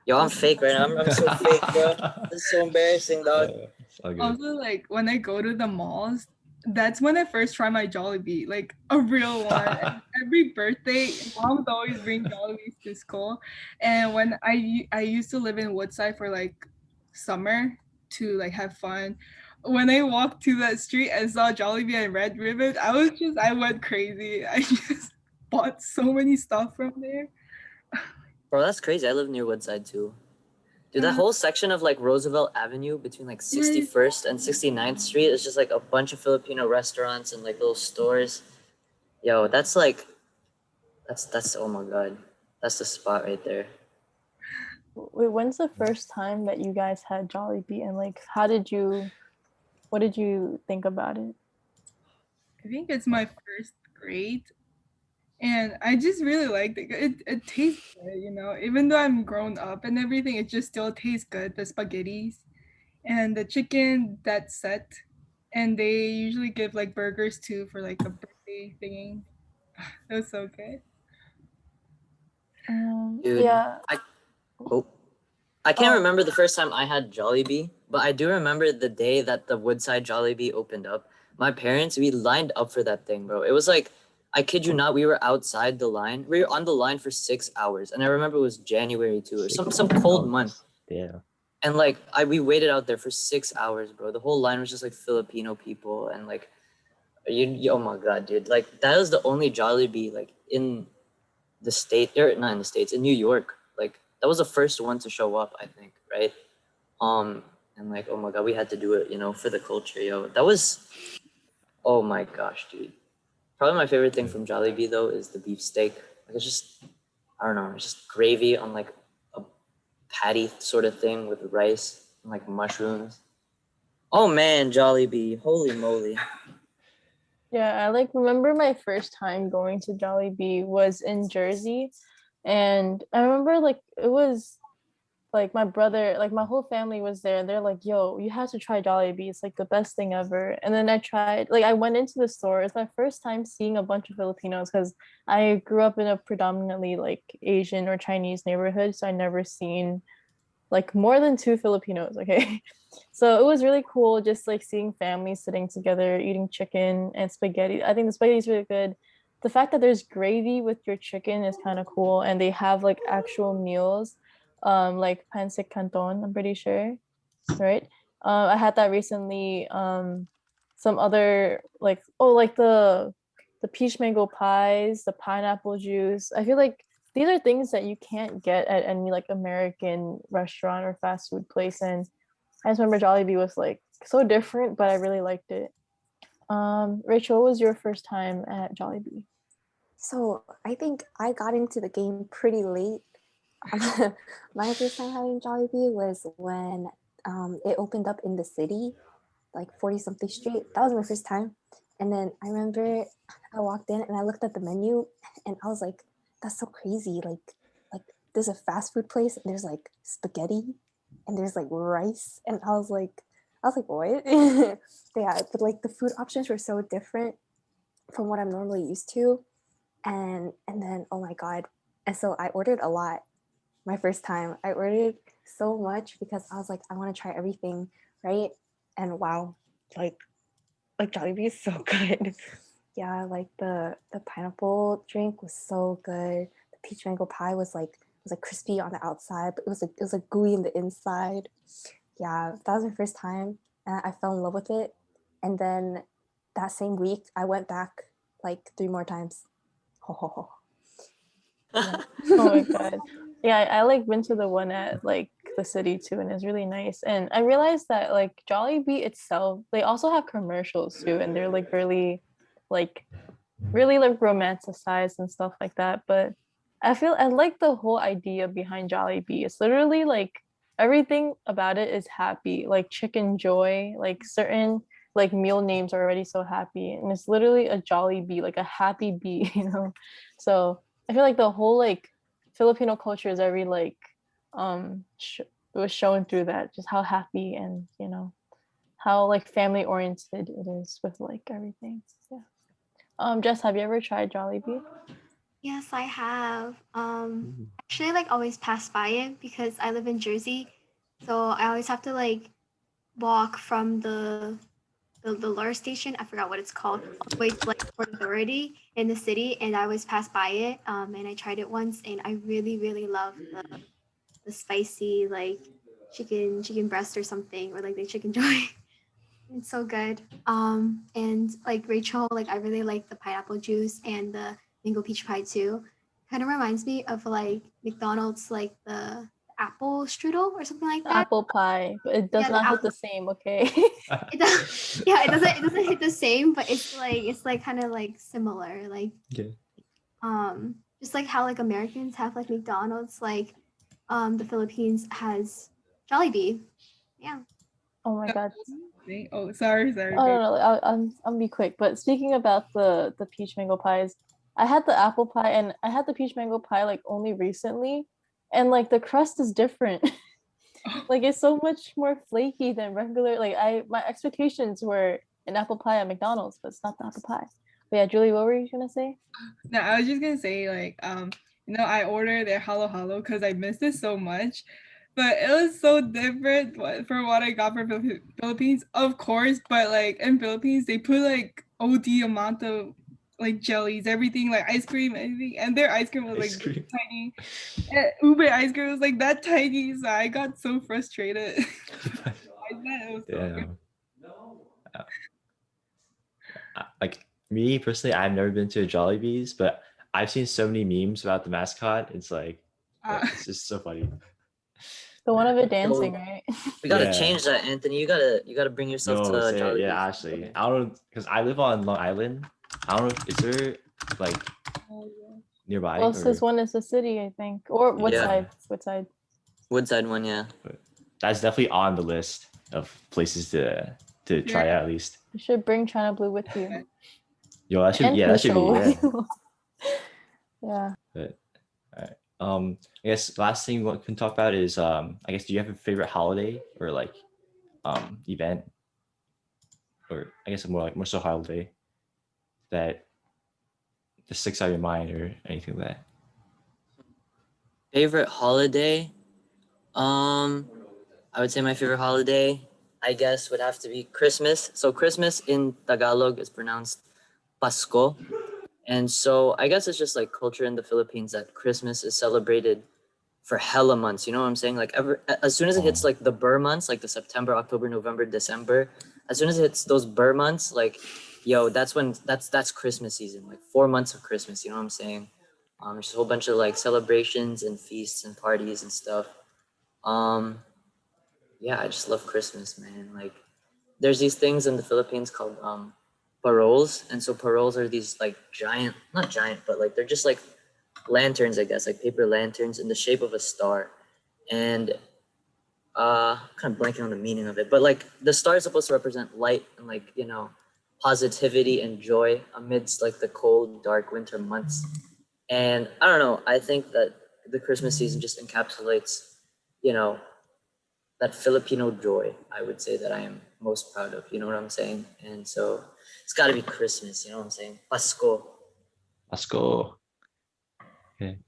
Yo, I'm fake right now. I'm so fake, bro. This is so embarrassing, dog. It's all good. Also, like when I go to the malls, that's when I first try my Jollibee, like a real one. And every birthday, mom would always bring Jollibees to school. And when I used to live in Woodside for like summer to like have fun. When I walked to that street and saw Jollibee and Red Ribbon, I went crazy. I just bought so many stuff from there. Bro, that's crazy. I live near Woodside too. Dude, that Uh, whole section of like Roosevelt Avenue between like 61st and 69th Street is just like a bunch of Filipino restaurants and like little stores. Yo, that's like, that's oh my god. That's the spot right there. Wait, when's the first time that you guys had Jollibee, and like what did you think about it? I think it's my first grade. And I just really liked it. It tastes good, you know. Even though I'm grown up and everything, it just still tastes good. The spaghettis and the chicken that's set. And they usually give like burgers too for like a birthday thingy. It was so good. Dude, Yeah. I can't Oh. remember the first time I had Jollibee, but I do remember the day that the Woodside Jollibee opened up. My parents, we lined up for that thing, bro. It was like, I kid you not, we were outside the line. We were on the line for 6 hours, and I remember it was January too, or some cold month. Yeah. And like we waited out there for 6 hours, bro. The whole line was just like Filipino people, and like oh my god, dude. Like that was the only Jollibee like in the state, or not in the States, in New York. Like that was the first one to show up, I think, right? And like, oh my god, we had to do it, you know, for the culture, yo. That was, oh my gosh, dude. Probably my favorite thing from Jollibee though is the beef steak. Like it's just, I don't know, it's just gravy on like a patty sort of thing with rice and like mushrooms. Oh man, Jollibee, holy moly. Yeah, I like remember my first time going to Jollibee was in Jersey, and I remember like it was like my brother, like my whole family was there, and they're like, "Yo, you have to try Jollibee. It's like the best thing ever." And then I tried, like I went into the store. It's my first time seeing a bunch of Filipinos because I grew up in a predominantly like Asian or Chinese neighborhood, so I never seen like more than two Filipinos, okay? So it was really cool just like seeing families sitting together, eating chicken and spaghetti. I think the spaghetti is really good. The fact that there's gravy with your chicken is kind of cool, and they have like actual meals, like pancit canton, I'm pretty sure, right? I had that recently. some other like the peach mango pies, the pineapple juice. I feel like these are things that you can't get at any like American restaurant or fast food place. And I just remember Jollibee was like so different, but I really liked it. Rachel, what was your first time at Jollibee? So I think I got into the game pretty late. My first time having Jollibee was when it opened up in the city, like 40 something street. That was my first time. And then I remember I walked in and I looked at the menu and I was like, that's so crazy. Like there's a fast food place and there's like spaghetti and there's like rice. And I was like, what? Yeah, but like the food options were so different from what I'm normally used to. And then oh my God. And so I ordered a lot my first time. I ordered so much because I was like, I want to try everything, right? And wow, like Jollibee is so good. Yeah, like the pineapple drink was so good. The peach mango pie was like crispy on the outside, but it was like gooey in the inside. Yeah, that was my first time, and I fell in love with it. And then that same week, I went back like 3 more times. Yeah. Oh my god. Yeah, I like went to the one at like the city too, and it's really nice. And I realized that like Jollibee itself, they also have commercials too, and they're like like really like romanticized and stuff like that. But I like the whole idea behind Jollibee. It's literally like everything about it is happy, like Chicken Joy, like certain like meal names are already so happy, and it's literally a jolly bee, like a happy bee, you know. So I feel like the whole like Filipino culture is very like it was shown through that, just how happy and how like family oriented it is with like everything. Yeah. Jess, have you ever tried Jollibee? Yes, I have. Actually, like always pass by it because I live in Jersey, so I always have to like walk from the lower station. I forgot what it's called, all the way to like Port Authority in the city, and I always pass by it. And I tried it once, and I really really love the spicy like chicken breast or something, or like the chicken joy. It's so good. And like Rachel, like I really like the pineapple juice and the mango peach pie too. Kind of reminds me of like McDonald's, like the apple strudel or something like The that. apple pie, but it does Yeah, the not hit apple. the same, okay? It does, yeah, it doesn't hit the same, but it's like kind of like similar, like Okay. just like how like Americans have like McDonald's, like the Philippines has Jollibee. Yeah. Oh my god. Oh, sorry, Oh babe. no, no, I'll be quick. But speaking about the peach mango pies, I had the apple pie and I had the peach mango pie like only recently, and like the crust is different. Like it's so much more flaky than regular. Like my expectations were an apple pie at McDonald's, but it's not the apple pie. But yeah, Julie, what were you gonna say? No, I was just gonna say like I ordered their halo halo because I missed it so much, but it was so different from what I got from Philippines, of course. But like in Philippines, they put like OD amount of like jellies, everything like ice cream, anything, and their ice cream was like Ice cream. tiny. And Ube ice cream was like that tiny, so I got so frustrated. It was so Yeah. good. Like me personally, I've never been to a Jollibee's, but I've seen so many memes about the mascot. It's like it's just so funny. The one of it dancing, right? We gotta Yeah. change that, Anthony. You gotta bring yourself to No, say it. Jollibee. Yeah, actually, I don't know because I live on Long Island. I don't know. Is there like nearby? Closest Or, one is the city, I think. Or what Yeah. side? What side? Woodside one, yeah. that's definitely on the list of places to try Yeah. out at least. You should bring China Blue with you. Yo, that should And that should be PUSO. Yeah. But all right. I guess last thing we can talk about is I guess do you have a favorite holiday or like event or I guess more so holiday that just sticks out of your mind or anything like that? Favorite holiday? I would say my favorite holiday, I guess, would have to be Christmas. So Christmas in Tagalog is pronounced Pasko. And so I guess it's just like culture in the Philippines that Christmas is celebrated for hella months. You know what I'm saying? Like as soon as it hits like the Burr months, like the September, October, November, December, as soon as it hits those Burr months, like, yo, that's when that's Christmas season, like 4 months of Christmas. You know what I'm saying? Just a whole bunch of like celebrations and feasts and parties and stuff. Yeah, I just love Christmas, man. Like, there's these things in the Philippines called paroles, and so paroles are these like giant, not giant, but like they're just like lanterns, I guess, like paper lanterns in the shape of a star, and kind of blanking on the meaning of it, but like the star is supposed to represent light and like, you know, positivity and joy amidst like the cold, dark winter months. And I don't know, I think that the Christmas season just encapsulates, you know, that Filipino joy, I would say, that I am most proud of. You know what I'm saying? And so it's got to be Christmas. You know what I'm saying? Pasko. Let's go. Okay.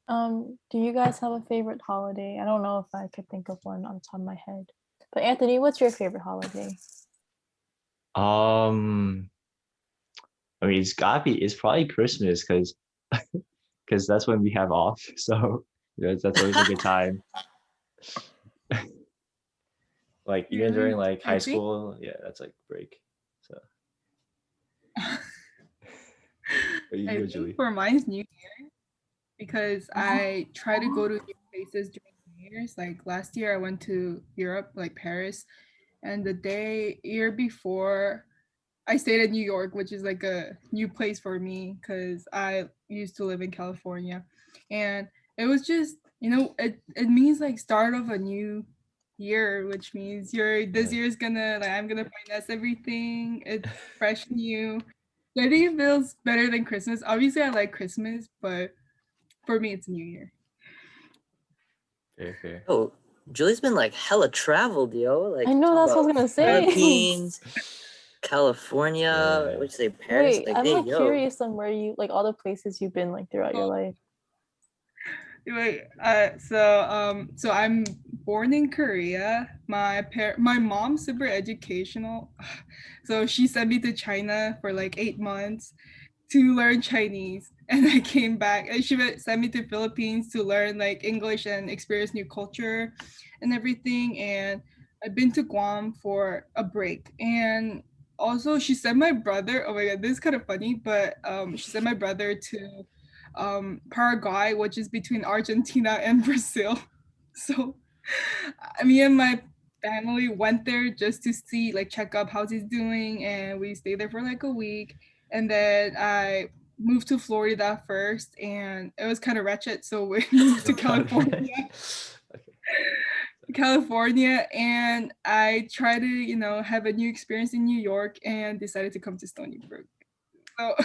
Do you guys have a favorite holiday? I don't know if I could think of one on top of my head. But Anthony, what's your favorite holiday? I mean, it's probably Christmas because that's when we have off. So that's always a good time. Like even during like high school, yeah, that's like break. So I think for mine's New Year, because I try to go to new places during New Year's. Like last year, I went to Europe, like Paris, and the year before, I stayed in New York, which is like a new place for me because I used to live in California, and it was just, you know, it means like start of a new year, which means this year is gonna, like, I'm gonna finance everything. It's fresh new. I think it feels better than Christmas. Obviously, I like Christmas, but for me, it's New Year. Fair. Oh, Julie's been like hella traveled, yo. Like, I know, that's what I was gonna say. Philippines, California, which say Paris. Wait, like, I'm hey, like yo. curious on where you, like, all the places you've been like throughout your life. Wait, so I'm born in Korea. My mom's super educational, so she sent me to China for like 8 months to learn Chinese, and I came back. And she sent me to Philippines to learn like English and experience new culture and everything. And I've been to Guam for a break, and also she sent my brother. Oh my god, this is kind of funny, but she sent my brother to Paraguay, which is between Argentina and Brazil. So me and my family went there just to see, like, check up how he's doing, and we stayed there for like a week. And then I moved to Florida first, and it was kind of wretched, so we moved to California. California, and I tried to, you know, have a new experience in New York, and decided to come to Stony Brook. So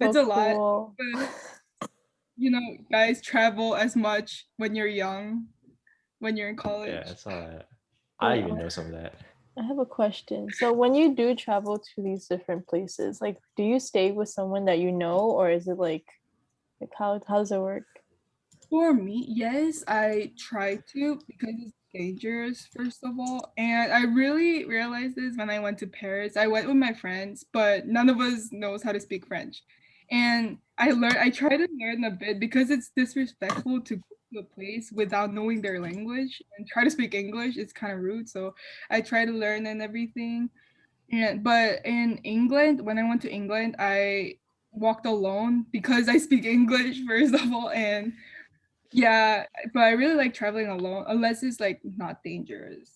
it's a lot, but you know, guys, travel as much when you're young, when you're in college. Yeah, that's all that. I even know some of that. I have a question. So when you do travel to these different places, like, do you stay with someone that you know, or is it like how does it work? For me, yes, I try to, because it's dangerous, first of all. And I really realized this when I went to Paris. I went with my friends, but none of us knows how to speak French. And I try to learn a bit because it's disrespectful to go to a place without knowing their language and try to speak English. It's kind of rude. So I try to learn and everything. But in England, when I went to England, I walked alone because I speak English, first of all. And yeah, but I really like traveling alone, unless it's like not dangerous.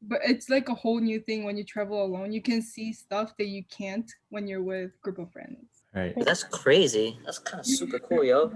But it's like a whole new thing when you travel alone. You can see stuff that you can't when you're with a group of friends. Right. That's crazy. That's kind of super cool, yo.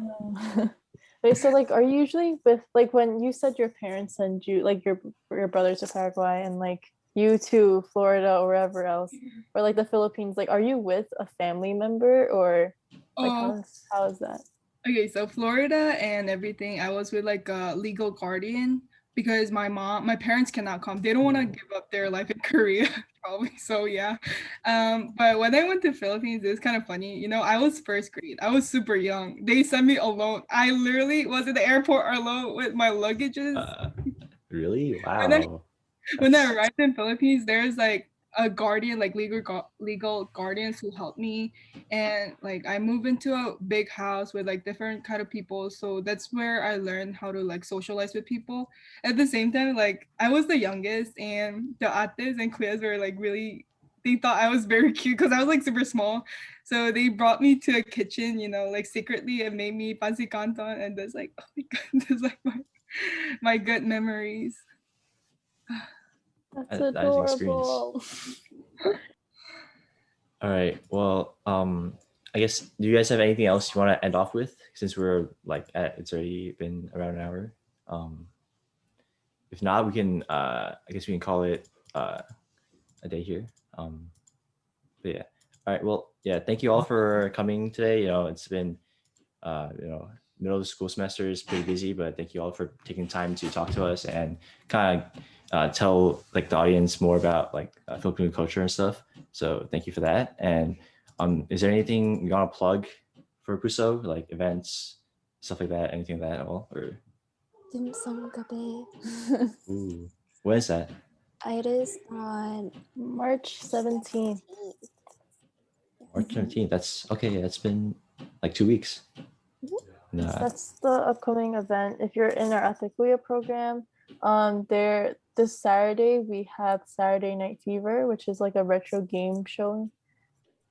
Wait, so like, are you usually with, like, when you said your parents send you, like, your brothers to Paraguay and like you to Florida or wherever else, or like the Philippines, like, are you with a family member, or like how is that? Okay, so Florida and everything, I was with like a legal guardian because my parents cannot come. They don't want to give up their life in Korea, probably. So yeah. But when I went to Philippines, it was kind of funny. You know, I was first grade. I was super young. They sent me alone. I literally was at the airport alone with my luggages. Really? Wow. When I arrived in Philippines, there's like a guardian, like legal guardians who helped me, and like I moved into a big house with like different kind of people. So that's where I learned how to like socialize with people. At the same time, like I was the youngest, and the ates and kuya's were like really. They thought I was very cute because I was like super small. So they brought me to a kitchen, like secretly, and made me pansi canton, and that's like, oh my god, that's like my good memories. That's That is an experience. adorable. All right. Well, I guess, do you guys have anything else you want to end off with? Since we're like it's already been around an hour. If not, we can. I guess we can call it a day here. But yeah. All right. Well, yeah. Thank you all for coming today. It's been, middle of the school semester is pretty busy, but thank you all for taking time to talk to us and kind of tell like the audience more about like Filipino culture and stuff. So thank you for that. And is there anything you want to plug for PUSO, like events, stuff like that? Anything like that at all? Or Dim sum gabi. ooh, when is that? It is on March 17th. March 17th. That's okay. Yeah, it's been like 2 weeks. That's the upcoming event. If you're in our Atikuya program, this Saturday we have Saturday Night Fever, which is like a retro game show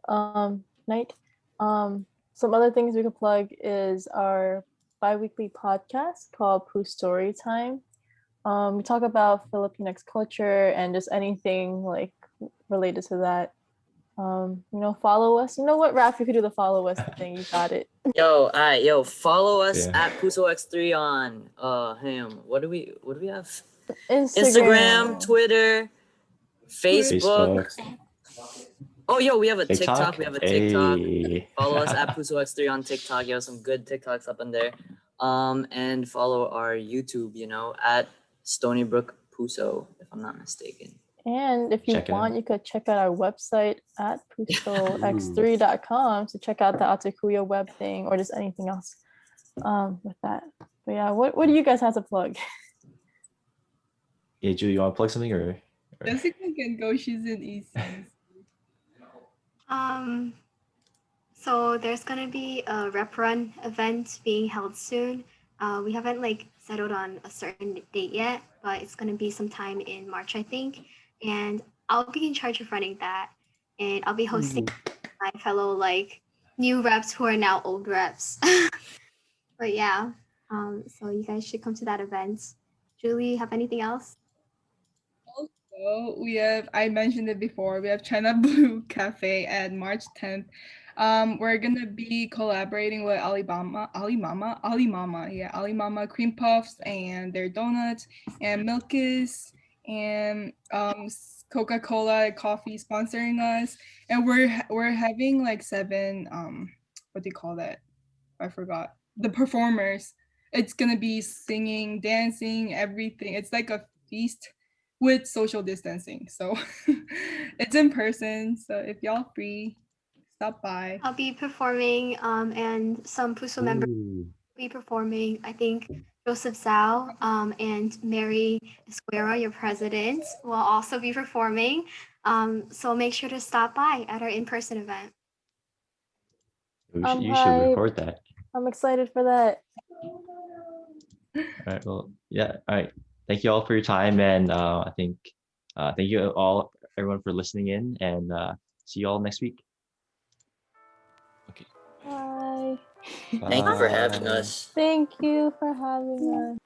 night. Some other things we could plug is our bi-weekly podcast called Pooh Story Time. We talk about Filipinx culture and just anything like related to that. Follow us. You know what, Raph? You could do the follow us thing. You got it. Yo, follow us Yeah. at PUSOX3 on what do we have? Instagram. Twitter, Facebook. Oh, yo, we have a TikTok. We have a TikTok. Hey. Follow us at PUSOX3 on TikTok. You have some good TikToks up in there. And follow our YouTube, at Stony Brook PUSO, if I'm not mistaken. And if you Check it want, out. you could check out our website at pusox3.com to check out the Atakuya web thing or just anything else with that. But yeah, what do you guys have to plug? Yeah, Julie, you want to plug something or? Jessica can go. She's in EC. So there's gonna be a rep run event being held soon. We haven't like settled on a certain date yet, but it's gonna be sometime in March, I think. And I'll be in charge of running that, and I'll be hosting my fellow like new reps who are now old reps. But yeah, so you guys should come to that event. Julie, have anything else? Also, I mentioned it before, we have ChinaBlue Cafe at March 10th. We're gonna be collaborating with Alimama cream puffs and their donuts, and Milkis and Coca-Cola coffee sponsoring us, and we're having like 7 what do you call that? I forgot. The performers. It's gonna be singing, dancing, everything. It's like a feast with social distancing. So it's in person. So if y'all free, stop by. I'll be performing, and some PUSO members will be performing. I think Joseph Zhao and Mary Esquera, your president, will also be performing. So make sure to stop by at our in-person event. You should record that. I'm excited for that. All right. Well, yeah. All right. Thank you all for your time, and I think thank you all, everyone, for listening in, and see you all next week. Okay. Bye. Thank you for having us. Thank you for having us.